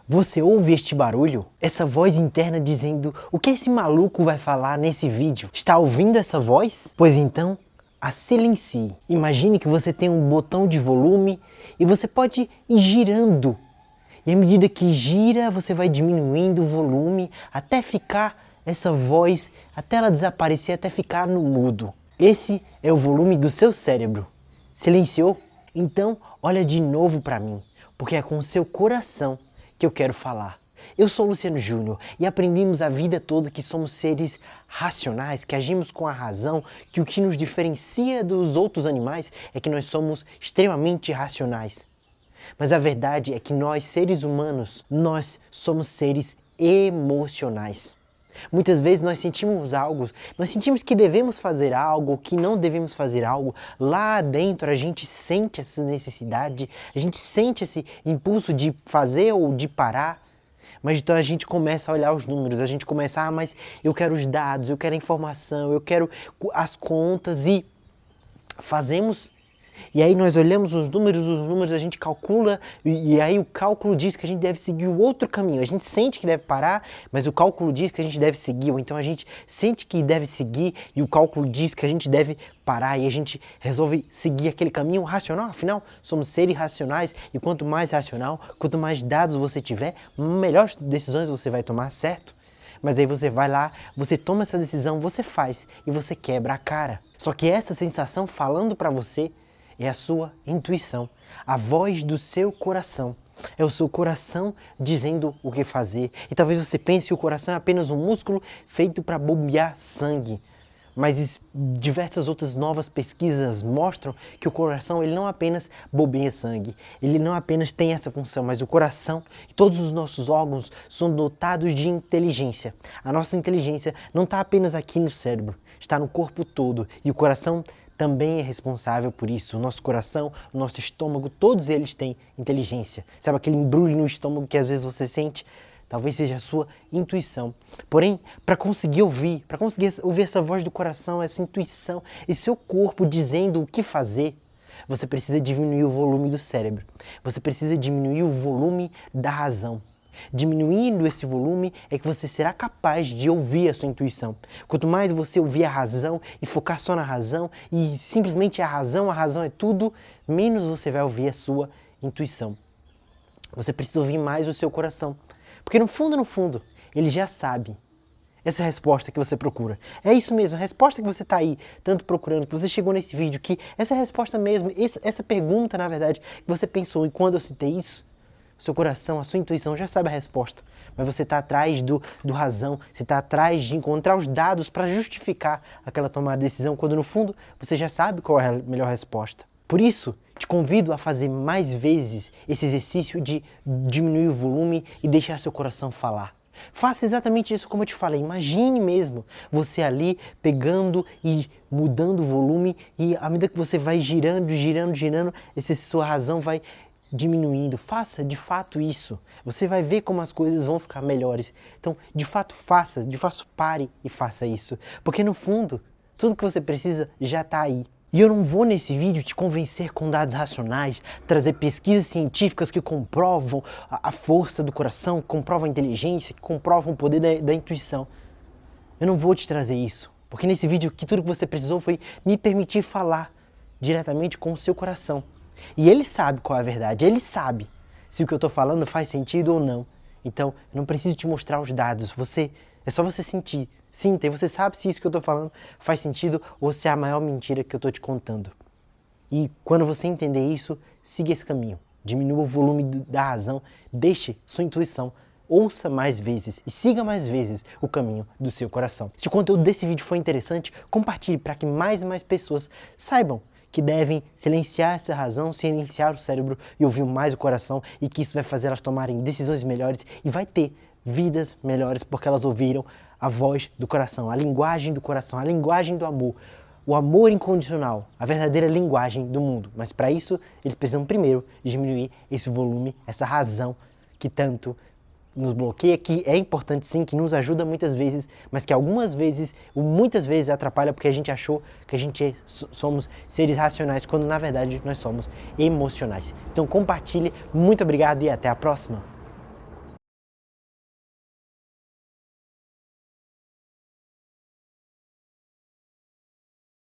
Você ouve este barulho? Essa voz interna dizendo: o que esse maluco vai falar nesse vídeo? Está ouvindo essa voz? Pois então, a silencie. Imagine que você tem um botão de volume e você pode ir girando. E à medida que gira, você vai diminuindo o volume até ficar essa voz, até ela desaparecer, até ficar no mudo. Esse é o volume do seu cérebro. Silenciou? Então, olha de novo para mim, porque é com o seu coração que eu quero falar. Eu sou Luciano Júnior e aprendemos a vida toda que somos seres racionais, que agimos com a razão, que o que nos diferencia dos outros animais é que nós somos extremamente racionais. Mas a verdade é que nós, seres humanos, nós somos seres emocionais. Muitas vezes nós sentimos que devemos fazer algo, que não devemos fazer algo. Lá dentro a gente sente essa necessidade, a gente sente esse impulso de fazer ou de parar. Mas então a gente começa a olhar os números, a gente começa, mas eu quero os dados, eu quero a informação, eu quero as contas e fazemos. E aí nós olhamos os números a gente calcula e aí o cálculo diz que a gente deve seguir o outro caminho. A gente sente que deve parar, mas o cálculo diz que a gente deve seguir. Ou então a gente sente que deve seguir e o cálculo diz que a gente deve parar e a gente resolve seguir aquele caminho racional. Afinal, somos seres racionais e quanto mais racional, quanto mais dados você tiver, melhores decisões você vai tomar, certo? Mas aí você vai lá, você toma essa decisão, você faz e você quebra a cara. Só que essa sensação falando pra você é a sua intuição, a voz do seu coração. É o seu coração dizendo o que fazer. E talvez você pense que o coração é apenas um músculo feito para bombear sangue. Mas diversas outras novas pesquisas mostram que o coração ele não apenas bombeia sangue, ele não apenas tem essa função, mas o coração e todos os nossos órgãos são dotados de inteligência. A nossa inteligência não está apenas aqui no cérebro, está no corpo todo e o coração também é responsável por isso. O nosso coração, o nosso estômago, todos eles têm inteligência. Sabe aquele embrulho no estômago que às vezes você sente? Talvez seja a sua intuição. Porém, para conseguir ouvir essa voz do coração, essa intuição, e seu corpo dizendo o que fazer, você precisa diminuir o volume do cérebro. Você precisa diminuir o volume da razão. Diminuindo esse volume é que você será capaz de ouvir a sua intuição. Quanto mais você ouvir a razão e focar só na razão e simplesmente a razão é tudo, menos você vai ouvir a sua intuição. Você precisa ouvir mais o seu coração, porque no fundo, ele já sabe essa resposta que você procura. É isso mesmo, a resposta que você está aí tanto procurando, que você chegou nesse vídeo, que essa resposta mesmo, essa pergunta na verdade, que você pensou e quando eu citei isso, o seu coração, a sua intuição já sabe a resposta, mas você está atrás do razão, você está atrás de encontrar os dados para justificar aquela tomada de decisão, quando no fundo você já sabe qual é a melhor resposta. Por isso, te convido a fazer mais vezes esse exercício de diminuir o volume e deixar seu coração falar. Faça exatamente isso como eu te falei, imagine mesmo você ali pegando e mudando o volume e à medida que você vai girando, sua razão vai diminuindo. Faça de fato isso. Você vai ver como as coisas vão ficar melhores. Então, de fato, pare e faça isso. Porque no fundo, tudo que você precisa já está aí. E eu não vou nesse vídeo te convencer com dados racionais, trazer pesquisas científicas que comprovam a força do coração, que comprovam a inteligência, que comprovam o poder da intuição. Eu não vou te trazer isso. Porque nesse vídeo, tudo que você precisou foi me permitir falar diretamente com o seu coração. E ele sabe qual é a verdade, ele sabe se o que eu estou falando faz sentido ou não. Então, eu não preciso te mostrar os dados, é só você sentir. Sinta, e você sabe se isso que eu estou falando faz sentido ou se é a maior mentira que eu estou te contando. E quando você entender isso, siga esse caminho. Diminua o volume da razão, deixe sua intuição, ouça mais vezes e siga mais vezes o caminho do seu coração. Se o conteúdo desse vídeo foi interessante, compartilhe para que mais e mais pessoas saibam que devem silenciar essa razão, silenciar o cérebro e ouvir mais o coração e que isso vai fazer elas tomarem decisões melhores e vai ter vidas melhores porque elas ouviram a voz do coração, a linguagem do coração, a linguagem do amor, o amor incondicional, a verdadeira linguagem do mundo. Mas para isso, eles precisam primeiro diminuir esse volume, essa razão que tanto nos bloqueia, que é importante sim, que nos ajuda muitas vezes, mas que muitas vezes atrapalha porque a gente achou que somos seres racionais, quando na verdade nós somos emocionais. Então compartilhe, muito obrigado e até a próxima!